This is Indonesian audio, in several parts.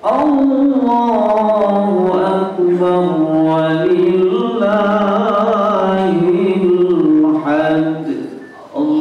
Allahu Akbar walillahil hamd. Allahu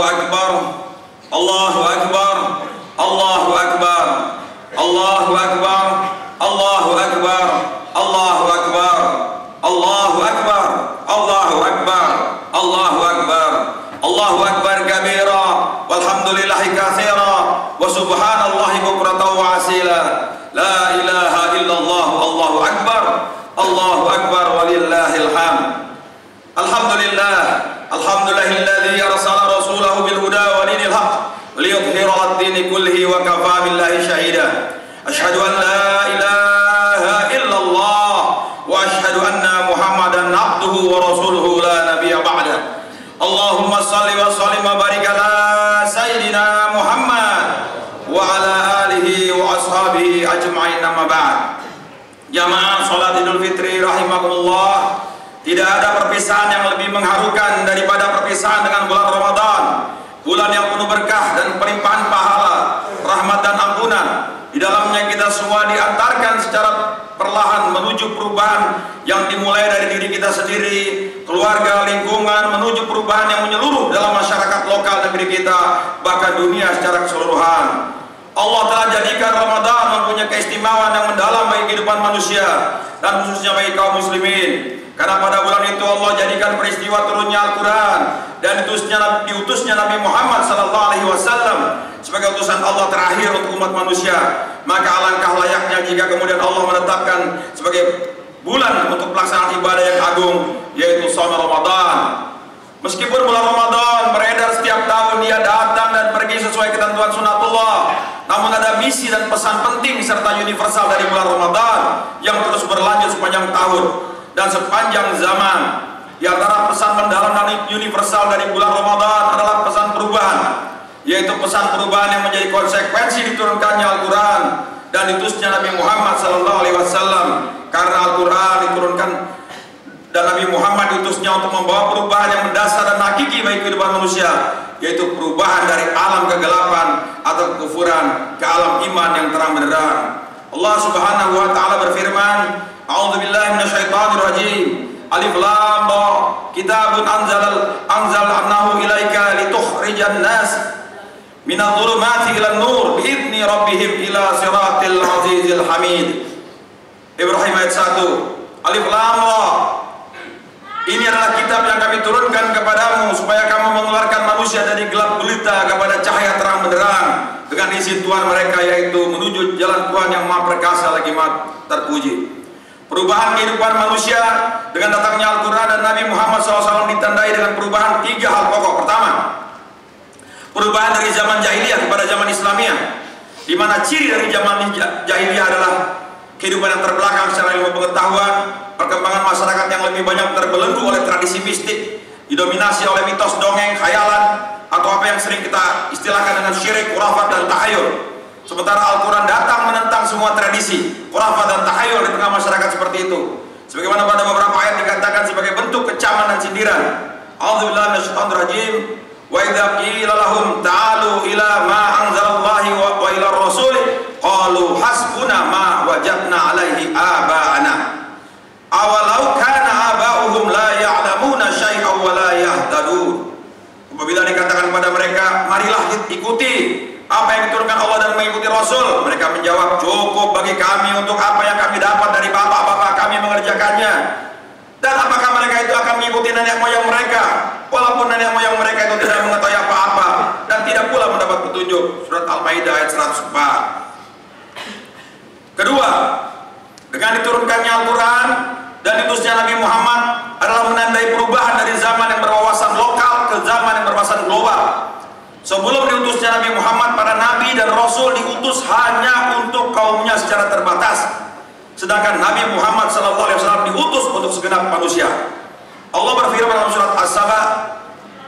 Akbar, Allahu Akbar, Allahu Akbar. La Jamaah sholat Idul Fitri rahimakumullah, tidak ada perpisahan yang lebih mengharukan daripada perpisahan dengan bulan Ramadan, bulan yang penuh berkah dan pelimpahan pahala, rahmat dan ampunan. Di dalamnya kita semua diantarkan secara perlahan menuju perubahan yang dimulai dari diri kita sendiri, keluarga, lingkungan, menuju perubahan yang menyeluruh dalam masyarakat lokal negeri kita, bahkan dunia secara keseluruhan. Allah telah jadikan Ramadan mempunyai keistimewaan yang mendalam bagi kehidupan manusia dan khususnya bagi kaum muslimin. Karena pada bulan itu Allah jadikan peristiwa turunnya Al-Quran dan diutusnya Nabi Muhammad SAW sebagai utusan Allah terakhir untuk umat manusia. Maka alangkah layaknya jika kemudian Allah menetapkan sebagai bulan untuk pelaksanaan ibadah yang agung, yaitu shaum Ramadan. Meskipun bulan Ramadan beredar setiap tahun, dia datang dan pergi sesuai ketentuan sunatullah, namun ada misi dan pesan penting serta universal dari bulan Ramadan yang terus berlanjut sepanjang tahun dan sepanjang zaman. Di antara pesan mendalam dan universal dari bulan Ramadan adalah pesan perubahan, yaitu pesan perubahan yang menjadi konsekuensi diturunkannya Al-Quran dan diutusnya Nabi Muhammad SAW. Karena Al-Quran diturunkan dan Nabi Muhammad diutusnya untuk membawa perubahan yang mendasar dan hakiki bagi kehidupan manusia, yaitu perubahan dari alam kegelapan atau kekufuran ke alam iman yang terang benderang. Allah Subhanahu wa taala berfirman, A'udzubillahi minasyaitonirrajim. Alif lam ra. Kitabun anzalnahu ilaika litukhrijan nas minadh-dhulumati ilan nur biidzni rabbihim ila siratil azizil hamid. Ibrahim ayat 1. Alif lam ra. Ini adalah kitab yang kami turunkan kepadamu supaya kamu mengeluarkan manusia dari gelap gulita kepada cahaya terang benderang dengan izin Tuhan mereka, yaitu menuju jalan Tuhan yang maha perkasa lagi maha terpuji. Perubahan kehidupan manusia dengan datangnya Al-Quran dan Nabi Muhammad SAW ditandai dengan perubahan 3 hal pokok. Pertama, perubahan dari zaman jahiliyah kepada zaman Islamiyah, di mana ciri dari zaman jahiliyah adalah kehidupan yang terbelakang secara ilmu pengetahuan, perkembangan masyarakat yang lebih banyak terbelenggu oleh tradisi mistik, didominasi oleh mitos, dongeng, khayalan, atau apa yang sering kita istilahkan dengan syirik, khurafat, dan tahayul. Sementara Al-Quran datang menentang semua tradisi, khurafat dan tahayul di tengah masyarakat seperti itu. Sebagaimana pada beberapa ayat dikatakan sebagai bentuk kecaman dan sindiran. A'udzubillahi minasyaitonir rajim. Wa idza qila lahum ta'alu ila ma anzalallahi wa ila rasul qalu hasbuna ma wajadna alaihi aba'ana. Awalau kana aba'uhum la ya'lamuna syai'an wa la yahtadun. Apabila dikatakan kepada mereka, marilah ikuti apa yang diturunkan Allah dan mengikuti Rasul, mereka menjawab, cukup bagi kami untuk apa yang kami dapat dari bapak-bapak kami mengerjakannya. Dan apakah mereka itu akan mengikuti nenek moyang mereka, walaupun nenek moyang mereka itu tidak mengetahui apa-apa dan tidak pula mendapat petunjuk. Surat Al-Maidah ayat 104. Kedua, dengan diturunkannya Al-Quran dan diutusnya Nabi Muhammad adalah menandai perubahan dari zaman yang berwawasan lokal ke zaman yang berwawasan global. Sebelum diutusnya Nabi Muhammad, para nabi dan rasul diutus hanya untuk kaumnya secara terbatas. Sedangkan Nabi Muhammad SAW diutus untuk segenap manusia. Allah berfirman dalam surat As-Saba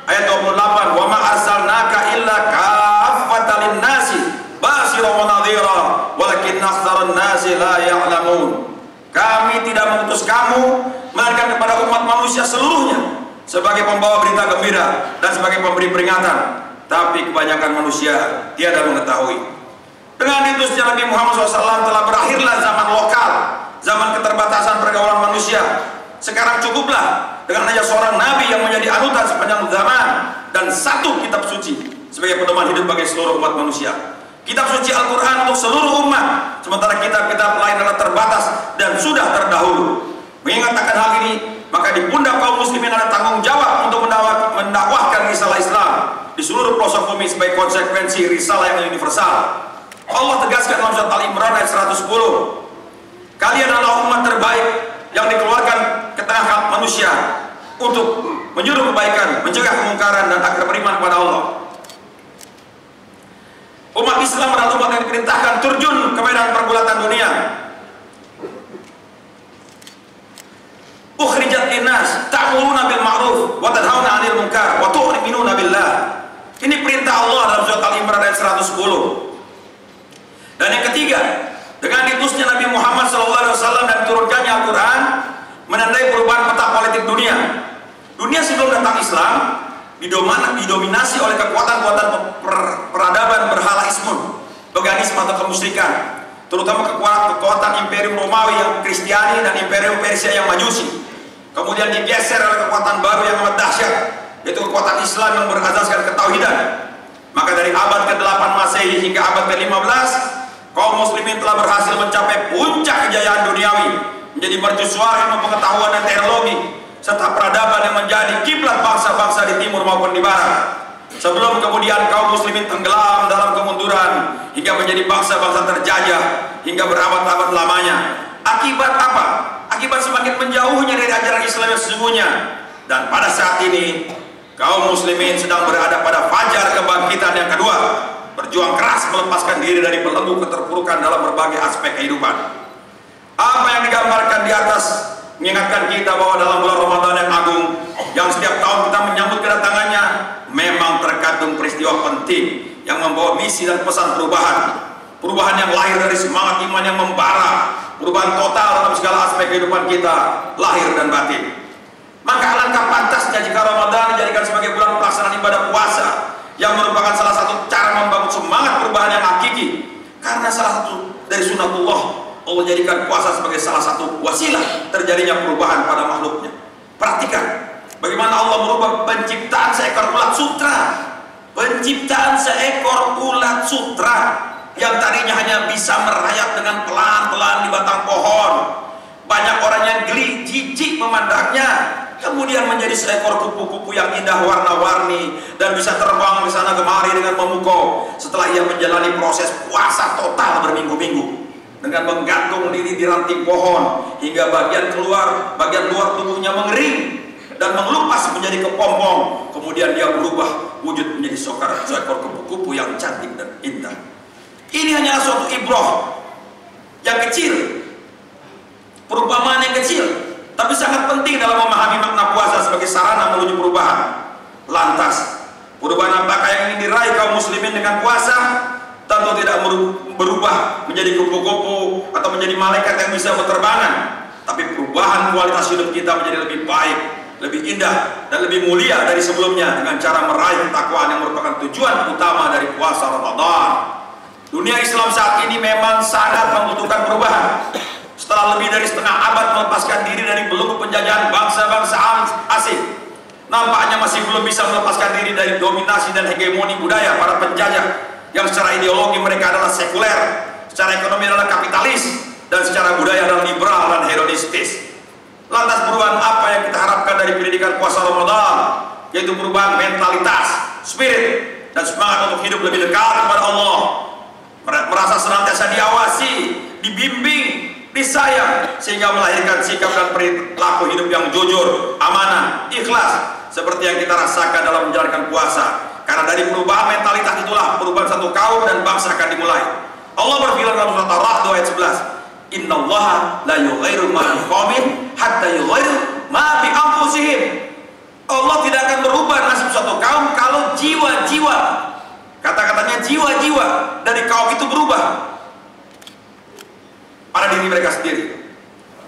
ayat 28, "Wa ma arsalnaka illa kaffatan lin-nasi basyiran wa nadhira walakinna aktsaran nasi la ya'lamun." Kami tidak mengutus kamu melainkan kepada umat manusia seluruhnya sebagai pembawa berita gembira dan sebagai pemberi peringatan, tapi kebanyakan manusia tiada mengetahui. Dengan diutusnya Nabi Muhammad SAW telah berakhirlah zaman lokal, zaman keterbatasan pergaulan manusia. Sekarang cukuplah dengan hanya seorang nabi yang menjadi anutan sepanjang zaman dan satu kitab suci sebagai pedoman hidup bagi seluruh umat manusia. Kitab suci Al-Quran untuk seluruh umat, sementara kitab-kitab lain adalah terbatas dan sudah terdahulu. Mengingat akan hal ini, maka di pundak kaum muslimin ada tanggung jawab untuk mendakwahkan risalah Islam di seluruh pelosok bumi sebagai konsekuensi risalah yang universal. Allah tegaskan dalam surat Al-Imran ayat 110, kalian adalah umat terbaik yang dikeluarkan ke tengah manusia untuk menyuruh kebaikan, mencegah kemungkaran dan agar beriman kepada Allah. Umat Islam adalah umat yang diperintahkan terjun ke medan pergulatan dunia. Ukhrijat linnas ta'muruna bil ma'ruf wa tanhauna 'anil munkar wa tu'minuna billah. Ini perintah Allah dalam surat Al-Imran ayat 110. Dan yang ketiga, dengan diutusnya Nabi Muhammad SAW dan turunkannya Al-Quran menandai perubahan peta politik dunia. Dunia sebelum datang Islam didominasi oleh kekuatan-kekuatan peradaban berhalaisme, paganisme atau kemusyrikan, terutama kekuatan Imperium Romawi yang Kristiani dan Imperium Persia yang Majusi. Kemudian digeser oleh kekuatan baru yang amat dahsyat, yaitu kekuatan Islam yang berasaskan ketauhidan. Maka dari abad ke-8 Masehi hingga abad ke-15, kaum muslimin telah berhasil mencapai puncak kejayaan duniawi, menjadi mercusuar ilmu pengetahuan dan teknologi serta peradaban yang menjadi kiblat bangsa-bangsa di timur maupun di barat. Sebelum kemudian kaum muslimin tenggelam dalam kemunduran hingga menjadi bangsa-bangsa terjajah hingga berabad-abad lamanya. Akibat apa? Akibat semakin menjauhnya dari ajaran Islam yang sesungguhnya. Dan pada saat ini kaum muslimin sedang berada pada fajar kebangkitan yang kedua, berjuang keras melepaskan diri dari belenggu keterpurukan dalam berbagai aspek kehidupan. Apa yang digambarkan di atas mengingatkan kita bahwa dalam bulan Ramadan yang agung, yang setiap tahun kita menyambut kedatangannya, memang terkandung peristiwa penting yang membawa misi dan pesan perubahan. Perubahan yang lahir dari semangat iman yang membara, perubahan total dalam segala aspek kehidupan kita, lahir dan batin. Maka alangkah pantasnya jika Ramadan dijadikan sebagai bulan pelaksanaan ibadah puasa, yang merupakan salah satu cara membangun semangat perubahan yang hakiki. Karena salah satu dari sunatullah, Allah jadikan puasa sebagai salah satu wasilah terjadinya perubahan pada makhluknya. Perhatikan bagaimana Allah merubah penciptaan seekor ulat sutra. Penciptaan seekor ulat sutra yang tadinya hanya bisa merayap dengan pelan-pelan di batang pohon. Banyak orang yang geli, jijik memandangnya, kemudian menjadi seekor kupu-kupu yang indah warna-warni dan bisa terbang ke sana kemari dengan memukau setelah ia menjalani proses puasa total berminggu-minggu dengan menggantung diri di ranting pohon hingga bagian luar tubuhnya mengering dan mengelupas menjadi kepompong. Kemudian dia berubah wujud menjadi seekor kupu-kupu yang cantik dan indah. Ini hanyalah suatu ibrah yang kecil, perumpamaan yang kecil, tapi sangat penting dalam memahami makna puasa sebagai sarana menuju perubahan. Lantas, perubahan apakah yang ingin diraih kaum muslimin dengan puasa? tentu tidak berubah menjadi kupu-kupu atau menjadi malaikat yang bisa berterbangan, tapi perubahan kualitas hidup kita menjadi lebih baik, lebih indah, dan lebih mulia dari sebelumnya dengan cara meraih ketakwaan yang merupakan tujuan utama dari puasa Ramadan. Dunia Islam saat ini memang sangat membutuhkan perubahan. Setelah lebih dari setengah abad melepaskan diri dari belenggu penjajahan bangsa-bangsa asing, nampaknya masih belum bisa melepaskan diri dari dominasi dan hegemoni budaya para penjajah yang secara ideologi mereka adalah sekuler, secara ekonomi adalah kapitalis, dan secara budaya adalah liberal dan hedonistis. Lantas perubahan apa yang kita harapkan dari pendidikan puasa Ramadan? Yaitu perubahan mentalitas, spirit, dan semangat untuk hidup lebih dekat kepada Allah, merasa senantiasa diawasi, dibimbing, disayang, sehingga melahirkan sikap dan perilaku hidup yang jujur, amanah, ikhlas, seperti yang kita rasakan dalam menjalankan puasa. Karena dari perubahan mentalitas itulah perubahan satu kaum dan bangsa akan dimulai. Allah berfirman dalam surat Ar-Ra'd ayat 11, "Innallaha la yughayyiru ma biqaumin hatta yughayyiru ma bi anfusihim." Allah tidak akan berubah nasib suatu kaum kalau jiwa-jiwa, kata-katanya jiwa-jiwa dari kaum itu berubah pada diri mereka sendiri.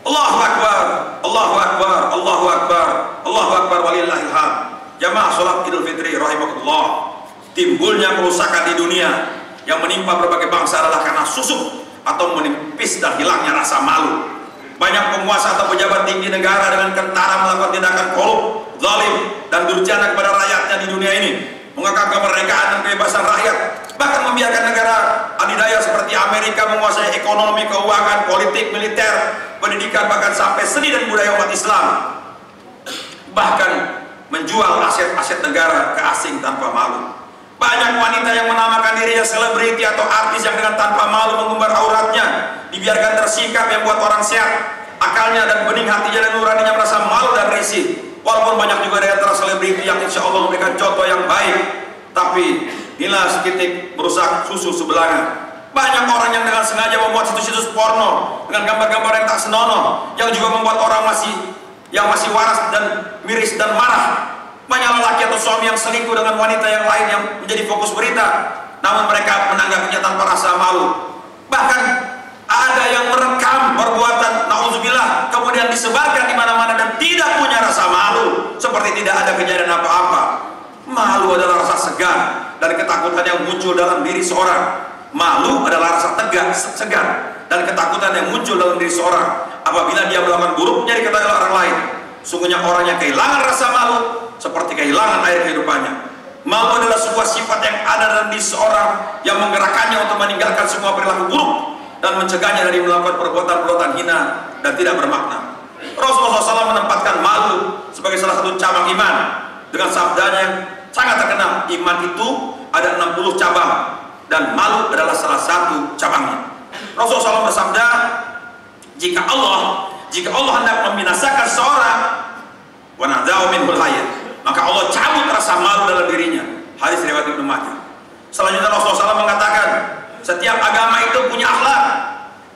Allahu Akbar, Allahu Akbar, Allahu Akbar, Allahu Akbar walillahil hamd. Jamaah sholat Idul Fitri rahimakumullah, timbulnya kerusakan di dunia yang menimpa berbagai bangsa adalah karena susuk atau menipis dan hilangnya rasa malu. Banyak penguasa atau pejabat tinggi negara dengan kentara melakukan tindakan korup, zalim, dan durjana kepada rakyatnya di dunia ini, mengangkat kemerdekaan dan kebebasan rakyat, bahkan membiarkan negara adidaya seperti Amerika menguasai ekonomi, keuangan, politik, militer, pendidikan, bahkan sampai seni dan budaya umat Islam, bahkan menjual aset-aset negara ke asing tanpa malu. Banyak wanita yang menamakan dirinya selebriti atau artis yang dengan tanpa malu mengumbar auratnya, dibiarkan tersikap yang buat orang sehat akalnya dan bening hatinya dan nuraninya merasa malu dan risih. Walaupun banyak juga dari antara selebriti yang insya Allah memberikan contoh yang baik, tapi inilah sekitik merusak susu sebelanga. Banyak orang yang dengan sengaja membuat situs-situs porno dengan gambar-gambar yang tak senonoh, yang juga membuat orang masih waras dan miris dan marah. Banyak lelaki atau suami yang selingkuh dengan wanita yang lain yang menjadi fokus berita, namun mereka menanggapinya tanpa rasa malu. Bahkan ada yang merekam perbuatan naudzubillah kemudian disebarkan di mana-mana dan tidak punya rasa malu, seperti tidak ada kejadian apa-apa. Malu adalah rasa segan dan ketakutan yang muncul dalam diri seorang. Malu adalah rasa segan dan ketakutan yang muncul dalam diri seorang apabila dia melakukan buruknya di ketahuan orang lain. Sungguhnya orang yang kehilangan rasa malu seperti kehilangan air kehidupannya. Malu adalah sebuah sifat yang ada dalam diri seorang yang menggerakkannya untuk meninggalkan semua perilaku buruk dan mencegahnya dari melakukan perbuatan-perbuatan hina dan tidak bermakna. Rasulullah SAW menempatkan malu sebagai salah satu cabang iman dengan sabdanya yang sangat terkenal, iman itu ada 60 cabang dan malu adalah salah satu cabangnya. Rasulullah SAW bersabda, jika Allah hendak membinasakan seorang, wa nadza'u minhul hayat, maka Allah cabut rasa malu dalam dirinya. Hadis riwayat Ibnu Majah. Selanjutnya Rasulullah SAW mengatakan, setiap agama itu punya akhlak.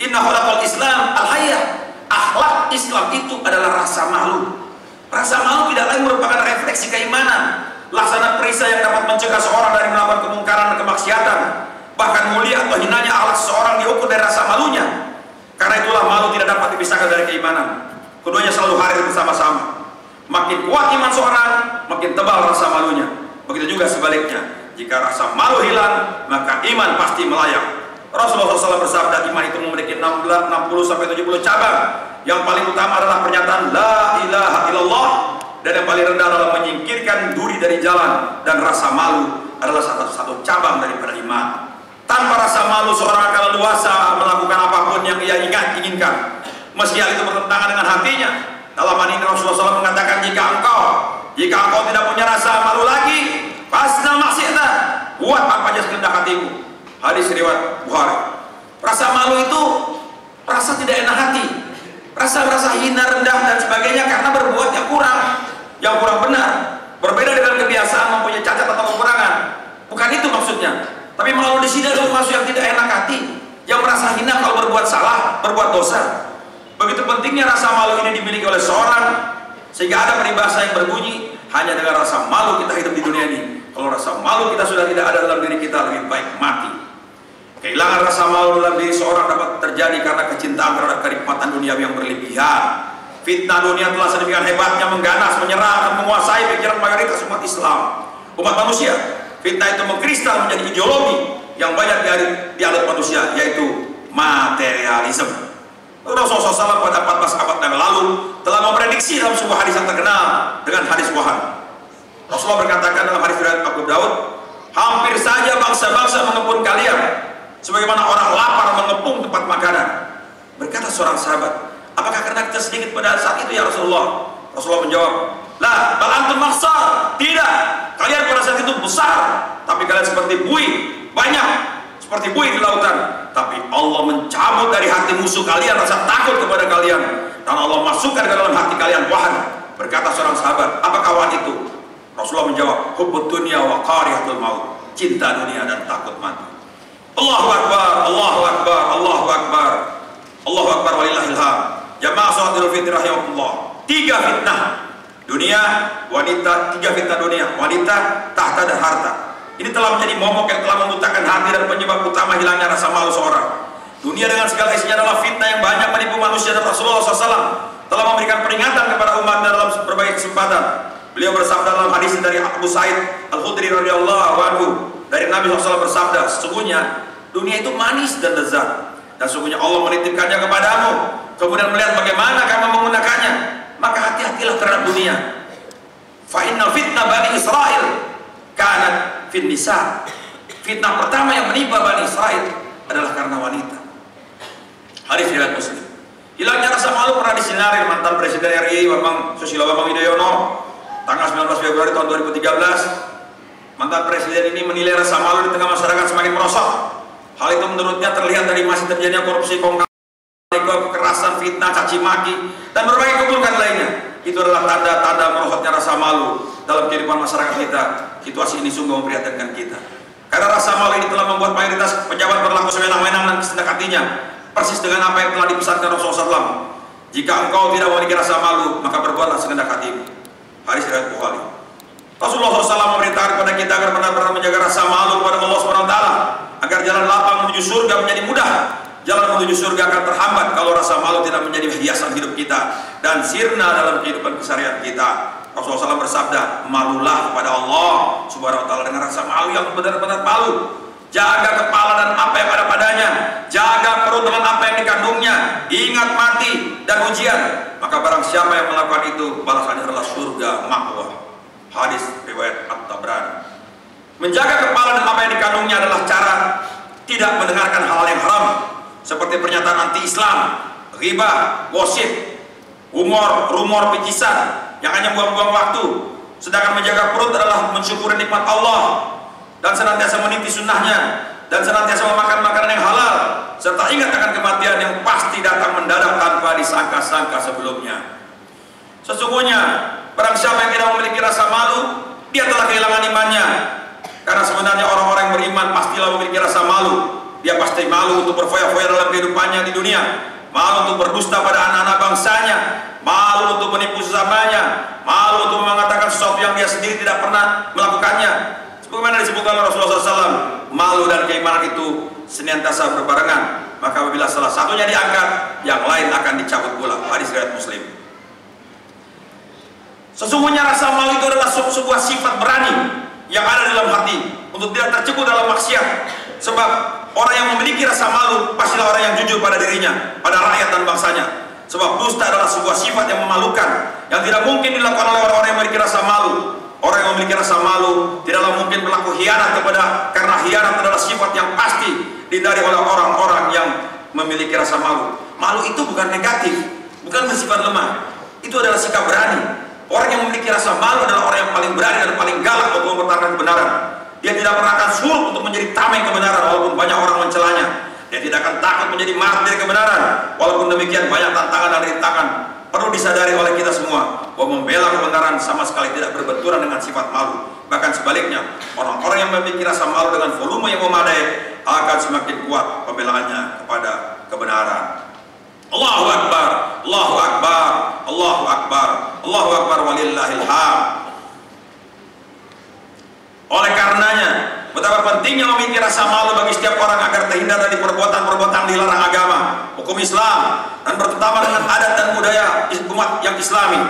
Inna khulaqal Islam al-hayyah. Akhlak Islam itu adalah rasa malu. Rasa malu tidak lain merupakan refleksi keimanan, laksana perisai yang dapat mencegah seorang dari melakukan kemungkaran dan kemaksiatan. Bahkan mulia atau hinanya akhlak seseorang diukur dari rasa malunya. Karena itulah malu tidak dapat dipisahkan dari keimanan. Keduanya selalu hadir bersama-sama. Makin kuat iman seorang, makin tebal rasa malunya. Begitu juga sebaliknya. Jika rasa malu hilang, maka iman pasti melayang. Rasulullah SAW bersabda, iman itu memiliki 60-70 cabang. Yang paling utama adalah pernyataan La ilaha illallah, dan yang paling rendah adalah menyingkirkan duri dari jalan. Dan rasa malu adalah satu cabang daripada iman. Tanpa rasa malu seorang akan leluasa melakukan apapun yang ia inginkan, meski hal itu bertentangan dengan hatinya. Dalam hal ini Rasulullah SAW mengatakan, jika engkau tidak punya rasa malu lagi, fasna maksiatna, buat apa aja sekehendak hatimu. Hadis riwayat Bukhari. Rasa malu itu rasa tidak enak hati, rasa hina, rendah dan sebagainya karena berbuat yang kurang benar, berbeda dengan kebiasaan mempunyai cacat atau kekurangan. Bukan itu maksudnya. Tapi malu di sini adalah maksud yang tidak enak hati, yang merasa hina kalau berbuat salah, berbuat dosa. Begitu pentingnya rasa malu ini dimiliki oleh seorang, sehingga ada peribahasa yang berbunyi, hanya dengan rasa malu kita hidup di dunia ini. Kalau rasa malu kita sudah tidak ada dalam diri kita, lebih baik mati. Kehilangan rasa malu dalam diri seorang dapat terjadi karena kecintaan terhadap kenikmatan dunia yang berlebihan. Fitnah dunia telah sedemikian hebatnya mengganas, menyerang, dan menguasai pikiran mayoritas umat Islam, umat manusia. Fitnah itu mengkristal menjadi ideologi yang banyak dianut manusia, yaitu materialisme. Rasulullah SAW pada 14 abad yang lalu telah memprediksi dalam sebuah hadis yang terkenal dengan hadis wahan. Rasulullah berkatakan dalam hadis riwayat Abu Daud, hampir saja bangsa-bangsa mengepung kalian sebagaimana orang lapar mengepung tempat makanan. Berkata seorang sahabat, apakah karena kita sedikit pada saat itu ya Rasulullah? Rasulullah menjawab, la, bal antum mahsar. Tidak, kalian pada saat itu besar, tapi kalian seperti buih, banyak seperti buih di lautan. Tapi Allah mencabut dari hati musuh kalian rasa takut kepada kalian, dan Allah masukkan ke dalam hati kalian wahan. Berkata seorang sahabat, apakah wahan itu? Rasulullah menjawab, hubbud dunya wa qarihatul maut, cinta dunia dan takut mati. Allahu Akbar, Allahu Akbar, Allahu Akbar, Allahu Akbar walillahil hamd. Jamaah salat Idul Fitri rahimahullah. 3 fitnah dunia, wanita, 3 fitnah dunia, wanita, tahta dan harta. Ini telah menjadi momok yang telah membutakan hati dan penyebab utama hilangnya rasa malu seorang. Dunia dengan segala isinya adalah fitnah yang banyak menipu manusia, dan Rasulullah SAW telah memberikan peringatan kepada umatnya dalam berbagai kesempatan. Beliau bersabda dalam hadis dari Abu Sa'id Al-Khudri radhiyallahu anhu, dari Nabi SAW bersabda, sesungguhnya dunia itu manis dan lezat, dan sesungguhnya Allah menitipkannya kepadamu, kemudian melihat bagaimana kamu menggunakannya, maka hati-hatilah terhadap dunia. Fa innal fitnah Bani Israel kanat fin nisa. Fitnah pertama yang menimpa Bani Israel adalah karena wanita. Hadis riwayat Muslim. Hilangnya rasa malu pernah disinari mantan Presiden RI Bambang Susilo Bambang Yudhoyono tanggal 19 Februari tahun 2013. Mantan Presiden ini menilai rasa malu di tengah masyarakat semakin merosot. Hal itu menurutnya terlihat dari masih terjadinya korupsi, kekerasan, fitnah, caci maki, dan berbagai keburukan lainnya. Itu adalah tanda-tanda merosotnya rasa malu dalam kehidupan masyarakat kita. Situasi ini sungguh memprihatinkan kita. Karena rasa malu ini telah membuat mayoritas pejabat berlaku sewenang-wenang dan kesendak hatinya, persis dengan apa yang telah dipesankan Rasulullah SAW. Jika engkau tidak memiliki rasa malu, maka berbuatlah segendak hatimu. Hadis riwayat Bukhari. Rasulullah SAW memerintahkan kepada kita agar benar-benar menjaga rasa malu kepada Allah SWT, agar jalan lapang menuju surga menjadi mudah. Jalan menuju surga akan terhambat kalau rasa malu tidak menjadi hiasan hidup kita dan sirna dalam kehidupan keseharian kita. Rasulullah SAW bersabda, malulah kepada Allah Subhanahu wa ta'ala dengan rasa malu yang benar-benar malu. Jaga kepala dan apa yang ada padanya, jaga perut dengan apa yang dikandungnya, ingat mati dan ujian. Maka barang siapa yang melakukan itu, balasannya adalah surga ma'wah. Hadis riwayat At-Tabrani. Menjaga kepala dan apa yang dikandungnya adalah cara tidak mendengarkan hal yang haram, seperti pernyataan anti-Islam, ghibah, gosip, rumor, picisan yang hanya buang-buang waktu. Sedangkan menjaga perut adalah mensyukuri nikmat Allah dan senantiasa meniti sunnahnya, dan senantiasa memakan makanan yang halal, serta ingat akan kematian yang pasti datang mendadak tanpa disangka-sangka sebelumnya. Sesungguhnya barang siapa yang tidak memiliki rasa malu, dia telah kehilangan imannya. Karena sebenarnya orang-orang yang beriman pastilah memiliki rasa malu. Dia pasti malu untuk berfoya-foya dalam kehidupannya di dunia, malu untuk berdusta pada anak-anak bangsanya, malu untuk menipu sesamanya, malu untuk mengatakan sesuatu yang dia sendiri tidak pernah melakukannya. Sebagaimana disebutkan oleh Rasulullah SAW, malu dan keimanan itu senantiasa berbarengan. Maka apabila salah satunya diangkat, yang lain akan dicabut pula. Hadis riwayat Muslim. Sesungguhnya rasa malu itu adalah sebuah sifat berani yang ada dalam hati untuk tidak tercebur dalam maksiat. Sebab orang yang memiliki rasa malu pastilah orang yang jujur pada dirinya, pada rakyat dan bangsanya. Sebab dusta adalah sebuah sifat yang memalukan, yang tidak mungkin dilakukan oleh orang-orang yang memiliki rasa malu. Orang yang memiliki rasa malu tidaklah mungkin berlaku hianat karena hianat adalah sifat yang pasti dihindari oleh orang-orang yang memiliki rasa malu. Malu itu bukan negatif, bukan bersifat lemah. Itu adalah sikap berani. Orang yang memiliki rasa malu adalah orang yang paling berani dan paling galak untuk mempertahankan kebenaran. Dia tidak pernah akan surut untuk menjadi tameng kebenaran walaupun banyak orang mencelanya. Dia tidak akan takut menjadi martir kebenaran walaupun demikian banyak tantangan dan rintangan. Perlu disadari oleh kita semua bahwa membela kebenaran sama sekali tidak berbenturan dengan sifat malu. Bahkan sebaliknya, orang-orang yang memiliki rasa malu dengan volume yang memadai akan semakin kuat pembelaannya kepada kebenaran. Allahu Akbar, Allahu Akbar, Allahu Akbar, Allahu Akbar walillahil hamd. Oleh karenanya, betapa pentingnya memiliki rasa malu bagi setiap orang agar terhindar dari perbuatan-perbuatan dilarang agama, hukum Islam, dan bertentangan dengan adat dan budaya umat yang Islami.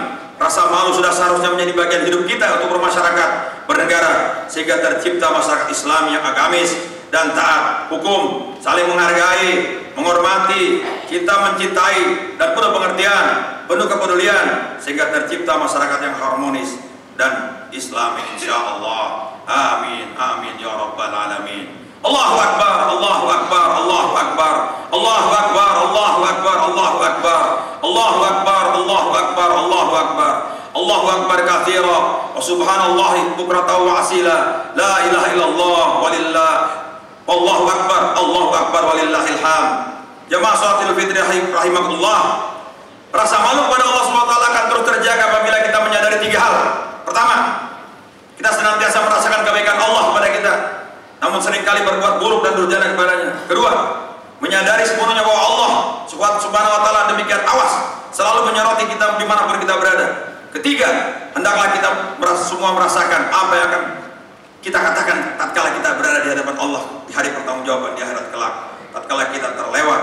Rasa malu sudah seharusnya menjadi bagian hidup kita untuk bermasyarakat, bernegara, sehingga tercipta masyarakat Islam yang agamis dan taat hukum, saling menghargai, menghormati, kita mencintai, dan penuh pengertian, penuh kepedulian, sehingga tercipta masyarakat yang harmonis dan Islami, insyaallah. Amin, amin ya rabbal alamin. Allahu akbar, Allahu akbar, Allahu akbar, Allahu akbar, Allahu akbar, Allahu akbar, Allahu akbar, Allahu akbar, Allahu akbar, Allahu akbar katsira wa subhanallahi bukratan wa asila, la ilaha illallah walillah, Allahu akbar, Allahu akbar walillahil hamd. Jamaah salat Idul Fitri rahimakumullah, rasa malu kepada Allah Subhanahu wa taala akan terus terjaga apabila kita menyadari 3 hal. Pertama, kita senantiasa merasakan kebaikan Allah kepada kita, namun seringkali berbuat buruk dan durjana kepadanya. Kedua, menyadari sepenuhnya bahwa Allah Subhanahu wa taala demikian awas, selalu menyoroti kita dimanapun kita berada. Ketiga, hendaklah kita semua merasakan apa yang akan kita katakan tatkala kita berada di hadapan Allah di hari pertanggungjawaban di akhirat kelak. Tatkala kita terlewat,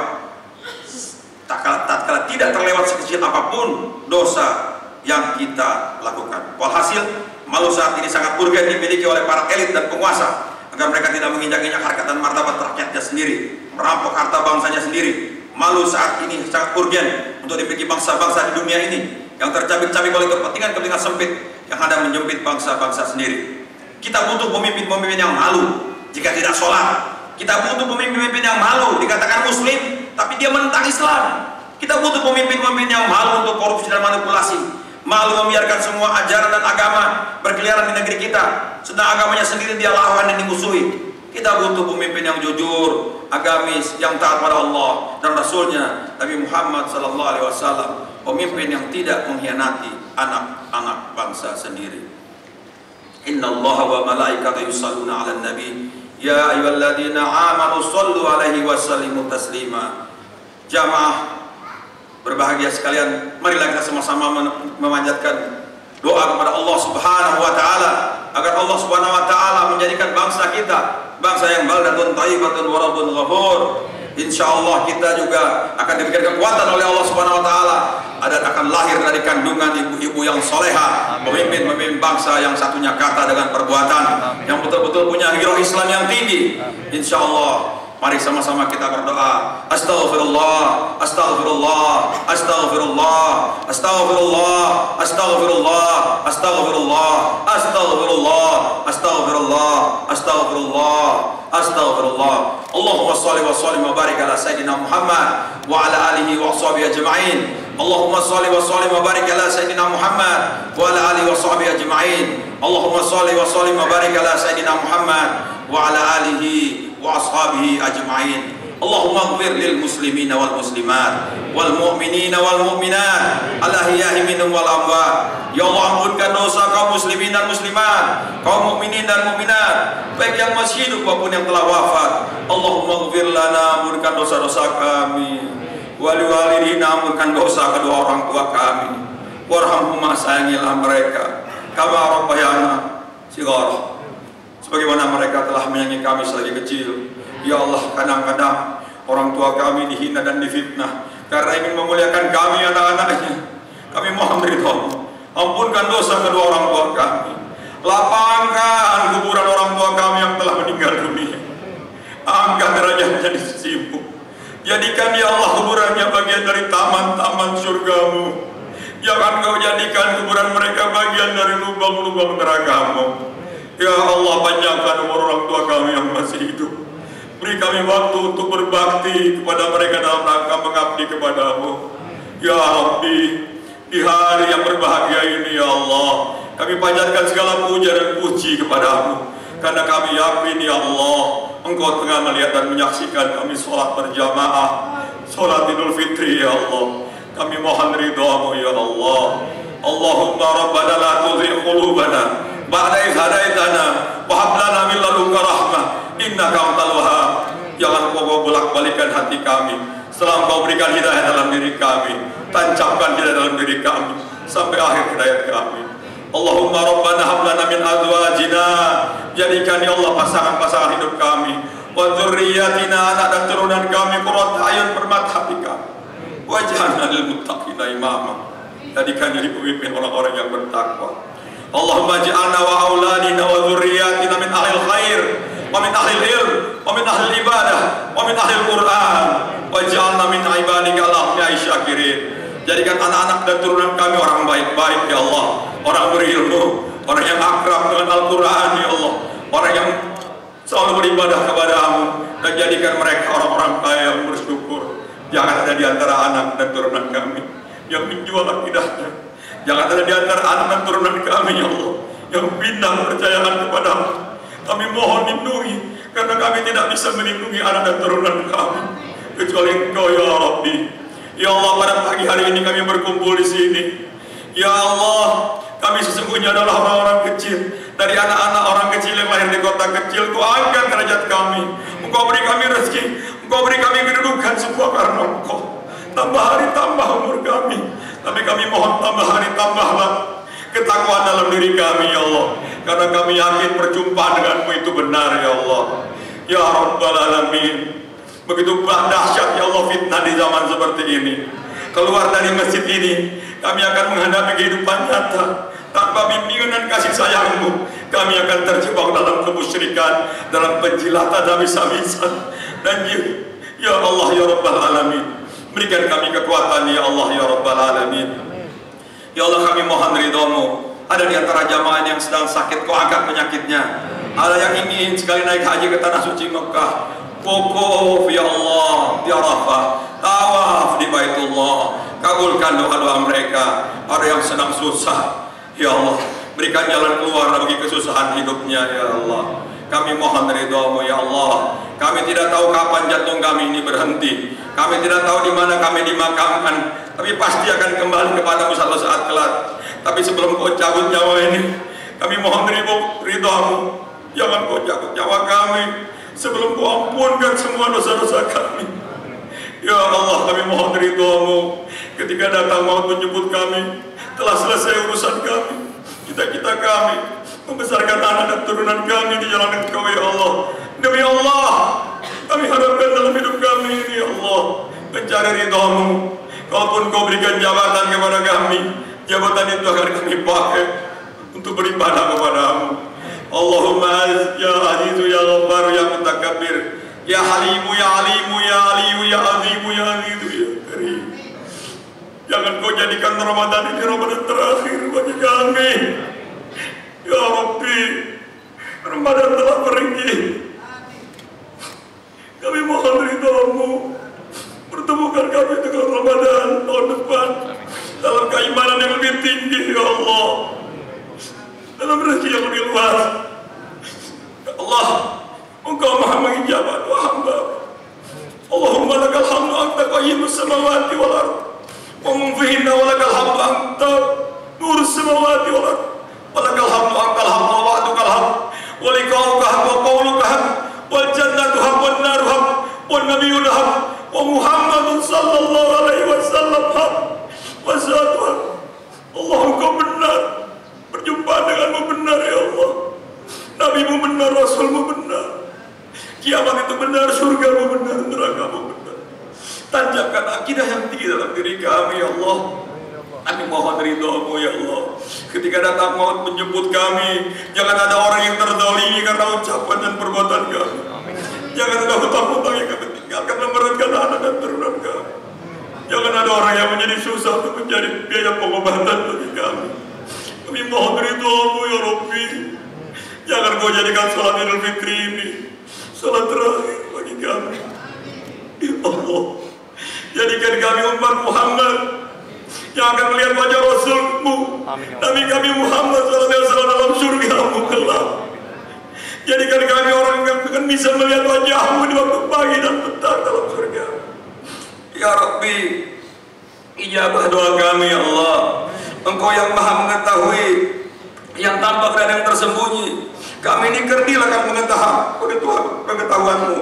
tatkala tidak terlewat sekecil apapun dosa yang kita lakukan. Walhasil, malu saat ini sangat urgen dimiliki oleh para elit dan penguasa, agar mereka tidak menginjak-injak harkat dan martabat rakyatnya sendiri, merampok harta bangsanya sendiri. Malu saat ini sangat urgen untuk dimiliki bangsa-bangsa di dunia ini yang tercabik-cabik oleh kepentingan-kepentingan sempit yang ada menjepit bangsa-bangsa sendiri. Kita butuh pemimpin-pemimpin yang malu jika tidak sholat. Kita butuh pemimpin-pemimpin yang malu dikatakan muslim tapi dia menentang Islam. Kita butuh pemimpin-pemimpin yang malu untuk korupsi dan manipulasi, malu membiarkan semua ajaran dan agama berkeliaran di negeri kita, sedang agamanya sendiri dia lawan dan dimusuhi. Kita butuh pemimpin yang jujur, agamis, yang taat pada Allah dan Rasulnya Nabi Muhammad SAW, pemimpin yang tidak mengkhianati anak-anak bangsa sendiri. Inna Allah wa malaikatahu yusalluna 'alan nabi ya ayyuhalladzina amanu shallu 'alaihi wa sallimu taslima. Jamaah berbahagia sekalian, marilah kita sama-sama memanjatkan doa kepada Allah Subhanahu wa taala agar Allah Subhanahu wa taala menjadikan bangsa kita bangsa yang baldatun thayyibatun wa rabbun ghafur. Insyaallah kita juga akan diberikan kekuatan oleh Allah Subhanahu wa taala dan akan lahir dari kandungan ibu-ibu yang soleha, pemimpin-pemimpin bangsa yang satunya kata dengan perbuatan, yang betul-betul punya hero Islam yang tinggi. Insyaallah, mari sama-sama kita berdoa. Astaghfirullah, astaghfirullah, astaghfirullah, astaghfirullah, astaghfirullah, astaghfirullah, astaghfirullah, astaghfirullah, astaghfirullah, astaghfirullah. Allahumma shalli wa sallim wa barik ala sayyidina Muhammad wa ala alihi wa sahbihi ajma'in. Allahumma shalli wa sallim wa barik ala sayyidina Muhammad wa ala alihi wa sahbihi ajma'in. Allahumma shalli wa sallim wa barik ala sayyidina Muhammad wa ala alihi wa ashabihi ajma'in. Allahumma ighfir lil muslimina wal muslimat wal mu'minina wal mu'minat al ahya'i minhum wal amwat. Ya Allah, ampunkan dosa kaum muslimin dan muslimat, kaum mukminin dan mukminat, baik yang masih hidup maupun yang telah wafat. Allahumma ighfir lana, ampunkan dosa-dosa kami, wali walidina, ampunkan dosa kedua orang tua kami, warhamhuma, sayangilah mereka, kama rabbayana shighara, sebagaimana mereka telah menyayangi kami selagi kecil. Ya Allah, kadang-kadang orang tua kami dihina dan difitnah karena ingin memuliakan kami anak-anaknya. Kami mohon ridho-Mu, ampunkan dosa kedua orang tua kami, lapangkan kuburan orang tua kami yang telah meninggal dunia, angkat derajatnya di sisi-Mu, jadikan ya Allah kuburannya bagian dari taman-taman surga-Mu. Jangan Kau jadikan kuburan mereka bagian dari lubang-lubang neraka-Mu. Ya Allah, panjangkan umur orang tua kami yang masih hidup. Beri kami waktu untuk berbakti kepada mereka dalam rangka mengabdi kepada-Mu. Ya Rabbi, di hari yang berbahagia ini ya Allah, kami panjatkan segala puja dan puji kepada-Mu, karena kami yakin ya Allah, Engkau tengah melihat dan menyaksikan kami sholat berjamaah, sholat Idul Fitri ya Allah. Kami mohon ridha-Mu ya Allah. Allahumma rabbana la tuzigh qulubana ba'da idh hadaitana wa hab lana min ladunka rahmah innaka antal wahhab. Jangan Kau bolak-balikan hati kami setelah Kau berikan hidayah dalam diri kami, tancapkan hidayah dalam diri kami sampai akhir hidayah kami. Allahumma rabbana hab lana min azwajina Jadikan ya Allah pasangan-pasangan hidup kami, wa dzurriyyatina, anak dan turunan kami, qurrata ayun, permata hati kami. Waj'alna lil muttaqina imama. Jadikan jadi pemimpin orang-orang yang bertakwa. Allahumma ja'alna wa auladina wa dzurriyyatina min ahlil khair wa min ahlil ilm wa min ahlil ibadah wa min ahlil Qur'an, waj'alna min ibadika al-ahya'i syakirin. Jadikan anak-anak dan turunan kami orang baik-baik ya Allah, orang berilmu, orang yang akrab dengan Al-Quran ya Allah, orang yang selalu beribadah kepadamu, dan jadikan mereka orang-orang kaya yang bersyukur. Jangan ada di antara anak dan turunan kami yang menjual akidahnya. Jangan ada di antara anak dan turunan kami ya Allah yang pindah kepercayaan kepadamu. Kami mohon lindungi, karena kami tidak bisa melindungi anak dan turunan kami kecuali Engkau ya Rabbi. Ya Allah, pada pagi hari ini kami berkumpul di sini. Ya Allah, kami sesungguhnya adalah orang-orang kecil. Dari anak-anak orang kecil yang lahir di kota kecil, Kau angkat derajat kami. Engkau beri kami rezeki, Engkau beri kami kedudukan semua karena Engkau. Tambah hari tambah umur kami, tapi kami mohon tambah hari tambahlah ketakwaan dalam diri kami ya Allah, karena kami yakin perjumpaan denganmu itu benar ya Allah. Ya Rabbal Alamin, begitu dahsyat ya Allah fitnah di zaman seperti ini. Keluar dari masjid ini, kami akan menghadapi kehidupan nyata. Tanpa bimbingan dan kasih sayangmu, kami akan terjebak dalam kemusyrikan, dalam penjilatan habis-habisan. Dan ya Allah ya Rabbal Alamin, berikan kami kekuatan ya Allah ya Rabbal Alamin. Ya Allah, kami mohon ridho-Mu. Ada di antara jamaah yang sedang sakit, Kau angkat penyakitnya. Ada yang ingin sekali naik haji ke tanah suci Mekah, wukuf ya Allah di Arafah, tawaf di Baitullah, kabulkan doa-doa mereka. Ada yang sedang susah, ya Allah, berikan jalan keluar bagi kesusahan hidupnya ya Allah. Kami mohon ridho-Mu ya Allah. Kami tidak tahu kapan jantung kami ini berhenti. Kami tidak tahu di mana kami dimakamkan, tapi pasti akan kembali kepada-Mu suatu saat kelak. Tapi sebelum Kau cabut nyawa ini, kami mohon ridho-Mu. Jangan Kau cabut nyawa kami sebelum Kau ampunkan semua dosa-dosa kami. Ya Allah, kami mohon ridho-Mu. Ketika datang maut menjemput kami, telah selesai urusan kami. Cita-cita kami membesarkan anak dan turunan kami di jalan Engkau ya Allah. Demi Allah, kami harapkan dalam hidup kami ini ya Allah, mencari ridho-Mu. Kalaupun Kau berikan jabatan kepada kami, jabatan itu akan kami pakai untuk beribadah kepada-Mu. Allahumma ya Azizu ya Ghaffar ya Mutakabbir, ya Halimu ya Alimu ya Aliyu ya Azimu ya Azizu ya Karim. Jangan Kau jadikan Ramadan ini Ramadan terakhir bagi kami ya Rabbi. Ramadan telah pergi, kami mohon ridho-Mu. Pertemukan kami dengan Ramadan tahun depan dalam keimanan yang lebih tinggi ya Allah, dalam rezeki yang lebih luas ya Allah. Engkau maha mengijabah doa hamba. Allahumma lakal hamdu anta qayyimus samawati wal ardh wa man fihinna, wa lakal hamdu anta nurus samawati wal ardh, wa lakal hamdu antal hamdu wa wa'dukal hamd wa liqa'uka hamd wa qawluka hamd wal jannatu hamd wan naru hamd wan nabiyyun hamd wa Muhammadun sallallahu alaihi wasallam hamd wa zatu hamd. Allah, Engkau benar, perjumpaan denganmu benar ya Allah, Nabi-Mu benar, Rasul-Mu benar, kiamat itu benar, surga-Mu benar, neraka-Mu benar. Tancapkan akidah yang tinggi dalam diri kami ya Allah. Kami mohon ridho-Mu ya Allah. Ketika datang maut menjemput kami, jangan ada orang yang terzalimi karena ucapan dan perbuatan kami. Jangan ada hutang-hutang yang kami tinggalkan memberatkan anak dan turunan kami. Jangan ada orang yang menjadi susah untuk menjadi biaya pengobatan bagi kami. Kami mohon ridho-Mu ya Rabbi. Jangan Kau jadikan sholat Idul Fitri ini sholat terakhir bagi kami ya Allah. Jadikan kami umat Muhammad yang akan melihat wajah Rasul-Mu, Nabi kami Muhammad SAW dalam surga-Mu kelak. Jadikan kami orang yang akan bisa melihat wajah-Mu di waktu pagi dan petang dalam surga. Ya Rabbi, ijabah doa kami ya Allah. Engkau yang maha mengetahui yang tampak dan yang tersembunyi. Kami ini kerdil akan mengetahui pengetahuan-Mu.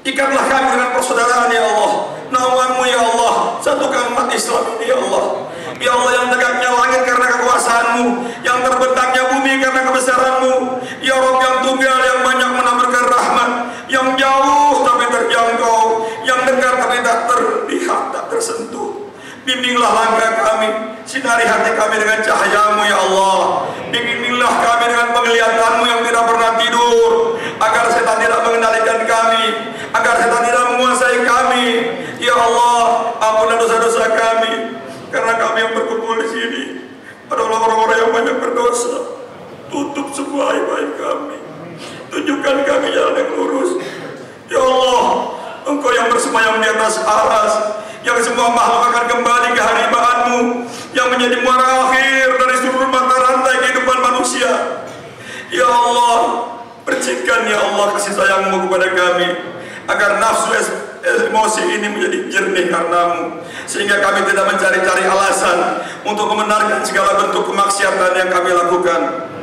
Ikatlah kami dengan persaudaraan ya Allah, naungan-Mu ya Allah, satukan umat Islam ini ya Allah. Ya Allah, yang tegaknya langit karena kekuasaan-Mu, yang terbentangnya bumi karena kebesaran-Mu, ya Rabb yang tunggal, yang banyak menaburkan rahmat, yang jauh tapi terjangkau, yang dekat tapi tak terlihat, tak tersentuh. Bimbinglah langkah kami, sinari hati kami dengan cahaya-Mu ya Allah. Bimbinglah kami dengan penglihatan-Mu yang tidak pernah tidur, agar setan tidak mengendalikan kami, agar setan tidak menguasai kami. Ya Allah, ampunilah dosa-dosa kami, karena kami yang berkumpul di sini adalah orang-orang yang banyak berdosa. Tutup semua aib-aib kami, tunjukkan kami jalan yang lurus. Ya Allah, Engkau yang bersemayam di atas aras, yang semua makhluk akan kembali ke haribaanmu, yang menjadi muara akhir dari seluruh mata rantai kehidupan manusia. Ya Allah, percikan ya Allah kasih sayang-Mu kepada kami, agar nafsu emosi ini menjadi jernih karena-Mu, sehingga kami tidak mencari-cari alasan untuk membenarkan segala bentuk kemaksiatan yang kami lakukan.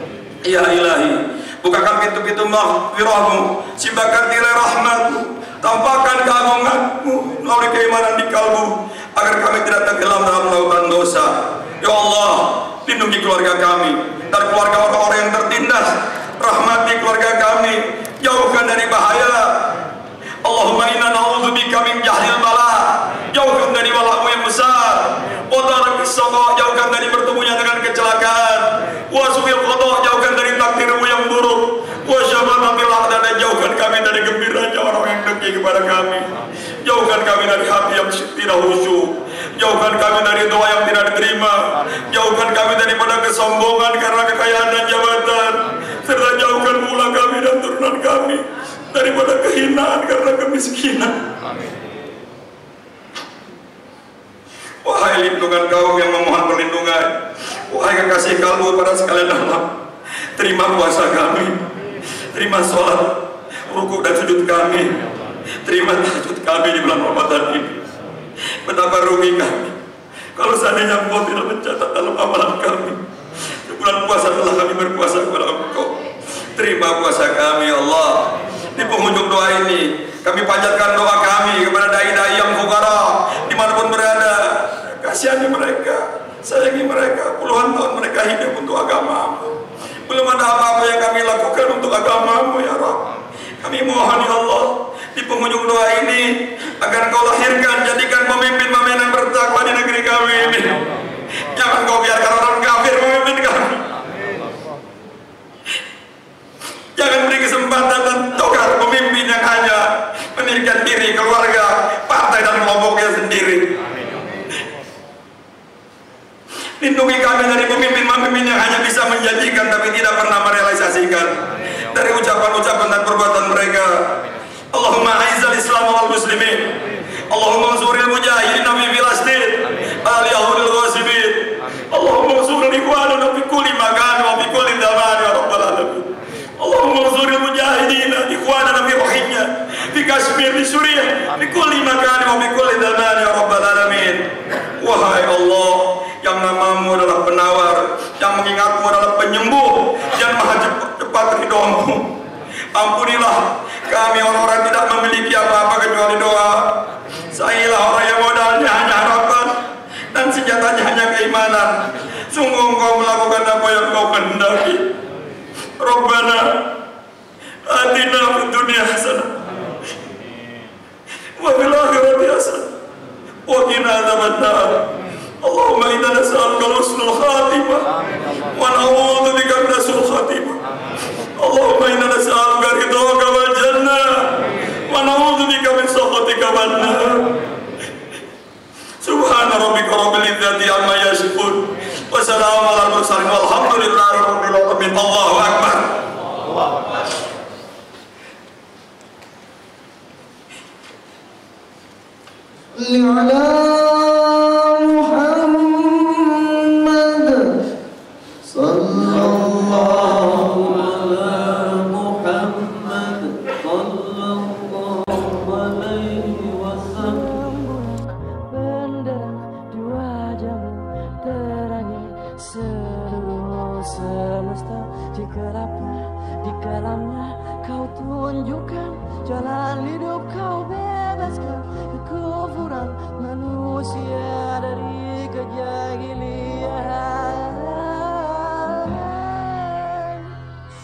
Ya Ilahi, bukakan pintu-pintu maghfirah-Mu, simpakan tirai rahmat-Mu, tampakkan keagungan-Mu melalui keimanan di kalbu, agar kami tidak tenggelam dalam lautan dosa. Ya Allah, lindungi keluarga kami dari keluarga orang-orang yang tertindas, rahmati keluarga kami, jauhkan dari bahaya. Allahumma inna na'udzubika min jahlil bala, jauhkan dari bala-Mu yang besar. Wa darakis sada, jauhkan dari bertemunya dengan kecelakaan. Wa su'il qada, jauhkan dari takdir-Mu yang buruk. Wa syamatatil a'da, jauhkan kami dari gembiranya orang yang dengki kepada kami. Jauhkan kami dari hati yang tidak khusyuk. Jauhkan kami dari doa yang tidak diterima. Jauhkan kami daripada kesombongan karena kekayaan dan jabatan. Serta jauhkan pula kami dan turunan kami daripada kehinaan karena kemiskinan. Wahai lindungan kaum yang memohon perlindungan, wahai kekasih kalbu pada sekalian dalam, terima puasa kami, terima sholat, rukuk dan sujud kami, terima tahajud kami di bulan Ramadan ini. Betapa rugi kami kalau seandainya Engkau tidak mencatat dalam amalan kami di bulan puasa telah kami berpuasa kepada Engkau. Terima puasa kami ya Allah. Di penghujung doa ini kami panjatkan doa kami kepada dai-dai yang fukara dimanapun berada. Kasihani mereka, sayangi mereka. Puluhan tahun mereka hidup untuk agama-Mu, belum ada apa-apa yang kami lakukan untuk agama-Mu ya Rabb. Kami mohon ya Allah, di penghujung doa ini agar Engkau lahirkan, jadikan pemimpin-pemimpin yang bertakwa di negeri kami ini. Jangan Kau biarkan orang kafir memimpin kami. Jangan beri kesempatan dan togar pemimpin yang hanya memikirkan diri, keluarga, partai dan kelompoknya sendiri. Lindungi kami dari pemimpin-pemimpin yang hanya bisa menjanjikan tapi tidak pernah merealisasikan, dari ucapan-ucapan dan perbuatan mereka. Allahumma a'izzal Islam wal muslimin, Allahumma ansuril mujahidin fi Filastin, al yahudil ghasibin, Allahumma ansuril ikhwanana fi kulli makan wa fi kulli zaman ya rabbal alamin. Allahumma ansuril mujahidin ikhwanana fi Rohingya, fi Kashmir, fi Suriah, fi kulli makan wa fi kulli zaman ya rabbal alamin. Wahai Allah yang nama-Mu adalah penawar, yang mengingat-Mu adalah penyembuh, yang maha cepat ridho-Mu, ampunilah kami orang-orang tidak memiliki apa-apa kecuali doa. Sayangilah orang yang modalnya hanya harapan dan senjatanya hanya keimanan. Sungguh Engkau melakukan apa yang Engkau kehendaki. Rabbana atina fid dunya hasanah wa fil akhirati hasanah wa qina adzabannar. Allahumma inna nas'aluka husnul khatimah wa na'udzu bika min su'il khatimah. Allahumma inna nas'aluka ridhaka wal jannah wa na'udzu bika min sakhatika wan nar. Subhana rabbika rabbil izzati amma yasifun wa salamun alal mursalin walhamdulillahi rabbil alamin. Allahu akbar.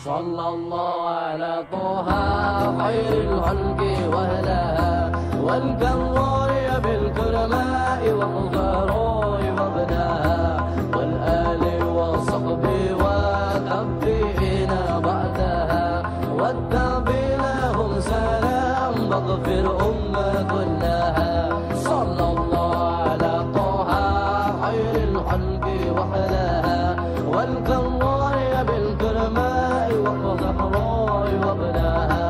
صلى الله على طه خير الخلق وأهلها والكرار بالكرماء والغراء وابنها والآل وصحبه وتابعين بعدها والتابعين لهم سلام واغفر كلها صلى الله على طه خير الخلق وأهلها والكرار بالكرماء والغراء وابنها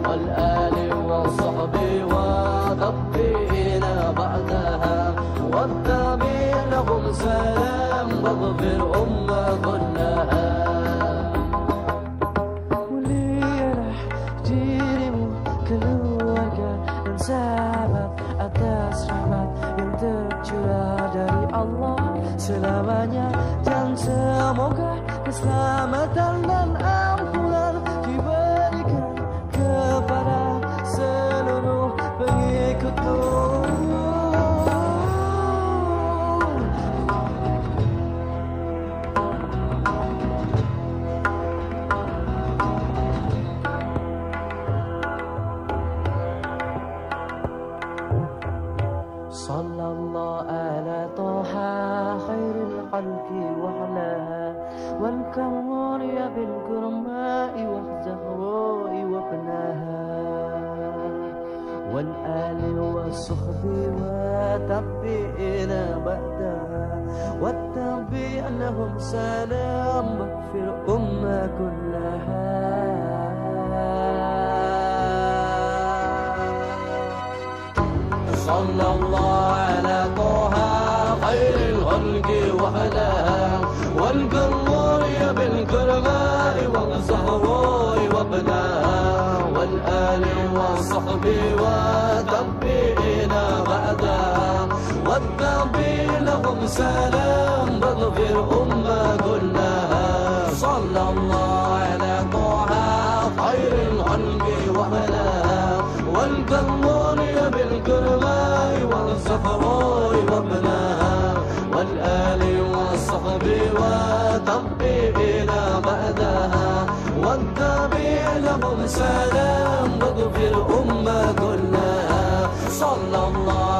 والآل وصحبه وتابعين بعدها والتابعين لهم سلام واغفر كلها. Mulialah dirimu, keluarga dan sahabat atas rahmat yang tercurah dari Allah selamanya, dan semoga keselamatan dan ampunan diberikan kepada seluruh pengikutmu. صلى الله على طه خير الخلق وأهلها والكرار بالكرماء والزهراء وابنها والآل والصحب وتابعين بعدها والتابع لهم سلام واغفر كلها. صلى الله على طه خير الخلق وأهلها والكرار بالكرماء والزهراء وابنها والآل والصحب وتابعين بعدها والتابع لهم سلام واغفر كلها. صلى الله على طه خير الخلق وأهلها والكرار بالكرماء والزهراء وابنها والآل والصحب وتابعين بعدها والتابع لهم سلام واغفر كلها. صلى الله